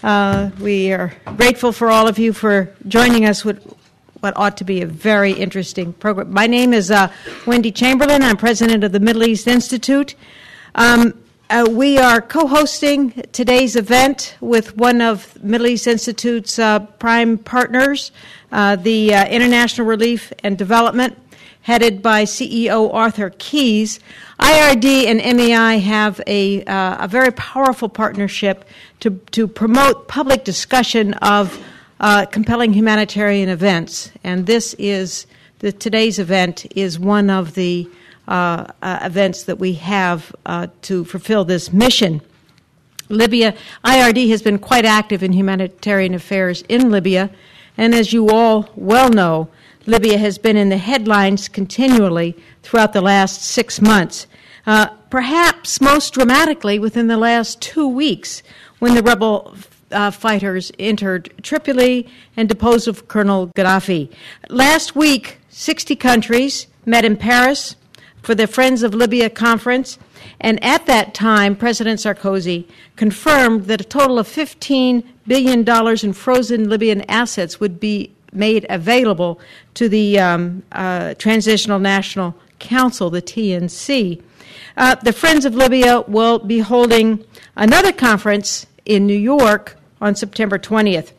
We are grateful for all of you for joining us with what ought to be a very interesting program. My name is Wendy Chamberlin. I'm president of the Middle East Institute. We are co-hosting today's event with one of Middle East Institute's prime partners, the International Relief and Development, headed by CEO Arthur Keyes. IRD and MEI have a very powerful partnership to promote public discussion of compelling humanitarian events, and today's event is one of the events that we have to fulfill this mission. Libya, IRD has been quite active in humanitarian affairs in Libya, and as you all well know, Libya has been in the headlines continually throughout the last 6 months, perhaps most dramatically within the last 2 weeks when the rebel fighters entered Tripoli and deposed of Colonel Gaddafi. Last week, 60 countries met in Paris for the Friends of Libya conference, and at that time, President Sarkozy confirmed that a total of $15 billion in frozen Libyan assets would be made available to the Transitional National Council, the TNC. The Friends of Libya will be holding another conference in New York on September 20th.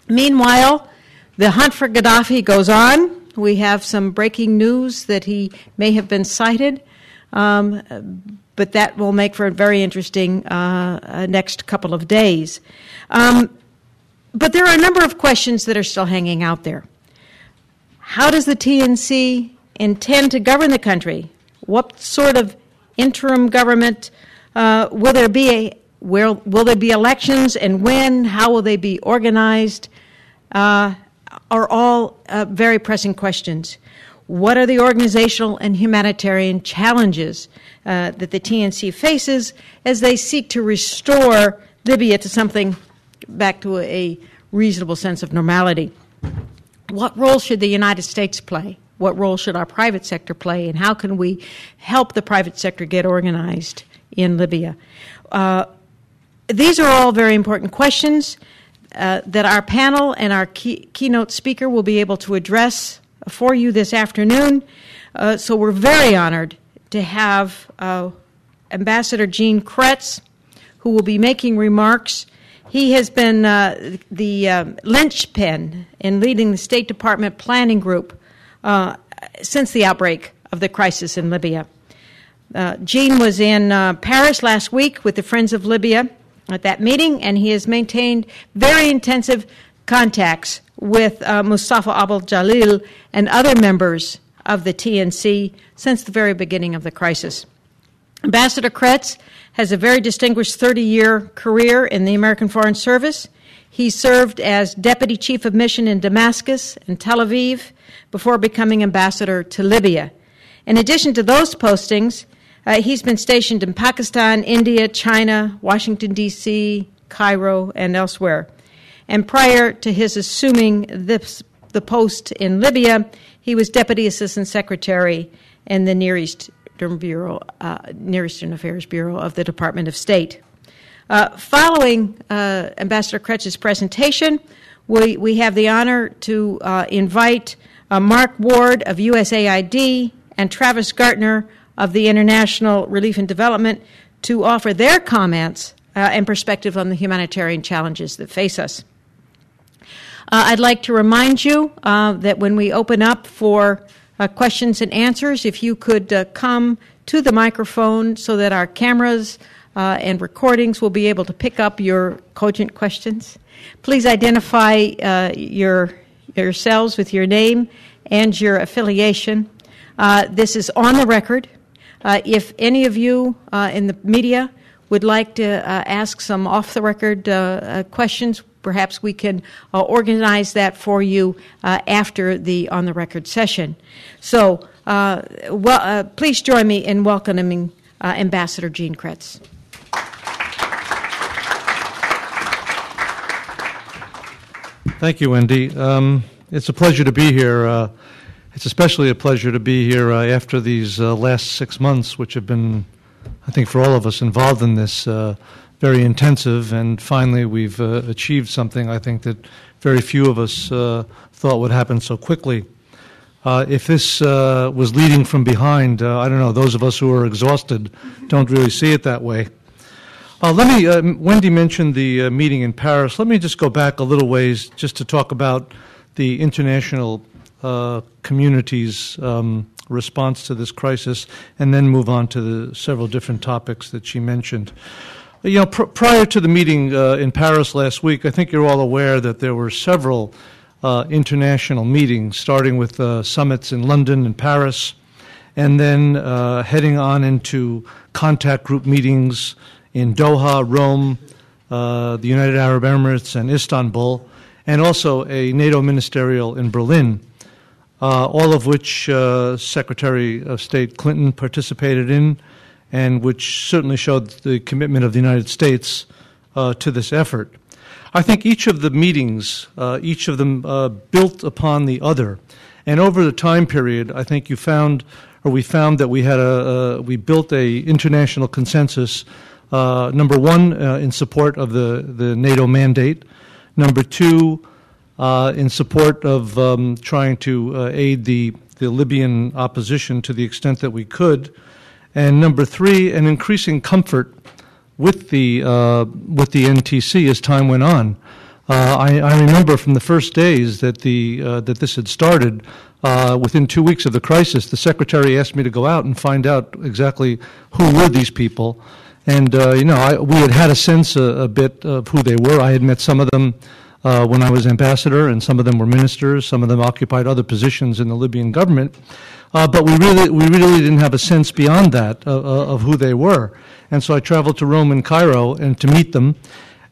Meanwhile, the hunt for Gaddafi goes on. We have some breaking news that he may have been sighted, but that will make for a very interesting next couple of days. But there are a number of questions that are still hanging out there. How does the TNC intend to govern the country? What sort of interim government will there be? Will there be elections, and when? How will they be organized? Are all very pressing questions. What are the organizational and humanitarian challenges that the TNC faces as they seek to restore Libya to something back to a reasonable sense of normality? What role should the United States play? What role should our private sector play? And how can we help the private sector get organized in Libya? These are all very important questions that our panel and our keynote speaker will be able to address for you this afternoon. So we're very honored to have Ambassador Gene Cretz, who will be making remarks. He has been the linchpin in leading the State Department planning group since the outbreak of the crisis in Libya. Gene was in Paris last week with the Friends of Libya at that meeting, and he has maintained very intensive contacts with Mustafa Abdel-Jalil and other members of the TNC since the very beginning of the crisis. Ambassador Cretz has a very distinguished 30-year career in the American Foreign Service. He served as Deputy Chief of Mission in Damascus and Tel Aviv before becoming ambassador to Libya. In addition to those postings, he's been stationed in Pakistan, India, China, Washington, D.C., Cairo, and elsewhere. And prior to his assuming the post in Libya, he was Deputy Assistant Secretary in the Near Eastern Affairs Bureau of the Department of State. Following Ambassador Kretz's presentation, we have the honor to invite Mark Ward of USAID and Travis Gartner of the International Relief and Development to offer their comments and perspective on the humanitarian challenges that face us. I'd like to remind you that when we open up for questions and answers, if you could come to the microphone so that our cameras and recordings will be able to pick up your cogent questions. Please identify yourselves with your name and your affiliation. This is on the record. If any of you in the media would like to ask some off-the-record questions, perhaps we can organize that for you after the on-the-record session. So please join me in welcoming Ambassador Gene Cretz. Thank you, Wendy. It's a pleasure to be here. It's especially a pleasure to be here after these last 6 months, which have been, I think, for all of us involved in this, very intensive, and finally we've achieved something I think that very few of us thought would happen so quickly. If this was leading from behind, I don't know, those of us who are exhausted don't really see it that way. Wendy mentioned the meeting in Paris. Let me just go back a little ways just to talk about the international community's response to this crisis, and then move on to the several different topics that she mentioned. You know, prior to the meeting in Paris last week, I think you're all aware that there were several international meetings, starting with summits in London and Paris, and then heading on into contact group meetings in Doha, Rome, the United Arab Emirates, and Istanbul, and also a NATO ministerial in Berlin, all of which Secretary of State Clinton participated in, and which certainly showed the commitment of the United States to this effort. I think each of the meetings, each of them built upon the other, and over the time period, I think we found that we built a international consensus. Number one, in support of the NATO mandate. Number two, in support of trying to aid the Libyan opposition to the extent that we could. And number three, an increasing comfort with the NTC as time went on. I remember from the first days that that this had started. Within 2 weeks of the crisis, the secretary asked me to go out and find out exactly who were these people. And we had a sense a bit of who they were. I had met some of them when I was ambassador, and some of them were ministers. Some of them occupied other positions in the Libyan government. But we really didn't have a sense beyond that of who they were. And so I traveled to Rome and Cairo and to meet them.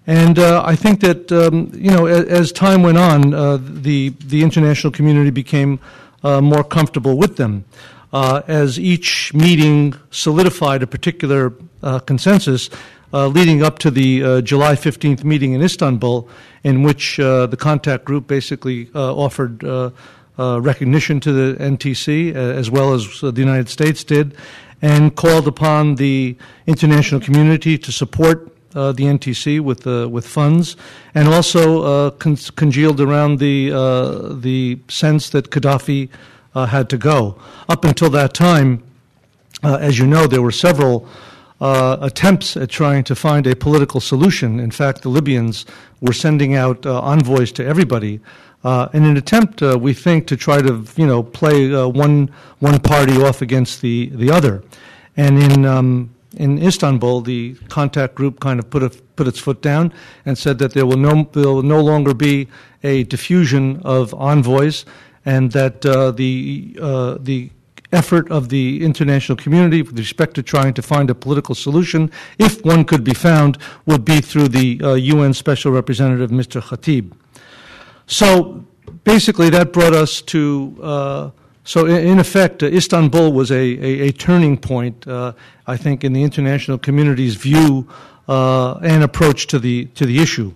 And I think that as time went on, the international community became more comfortable with them. As each meeting solidified a particular consensus, leading up to the July 15th meeting in Istanbul, in which the contact group basically offered recognition to the NTC, as well as the United States did, and called upon the international community to support the NTC with funds, and also congealed around the sense that Gaddafi had to go. Up until that time, as you know, there were several attempts at trying to find a political solution. In fact, the Libyans were sending out envoys to everybody in an attempt, we think, to try to play one party off against the other. And in Istanbul, the contact group kind of put its foot down and said that there will no longer be a diffusion of envoys, and that the effort of the international community with respect to trying to find a political solution, if one could be found, would be through the UN Special Representative, Mr. Khatib. So basically that brought us to, so in effect, Istanbul was a turning point, I think, in the international community's view and approach to the issue.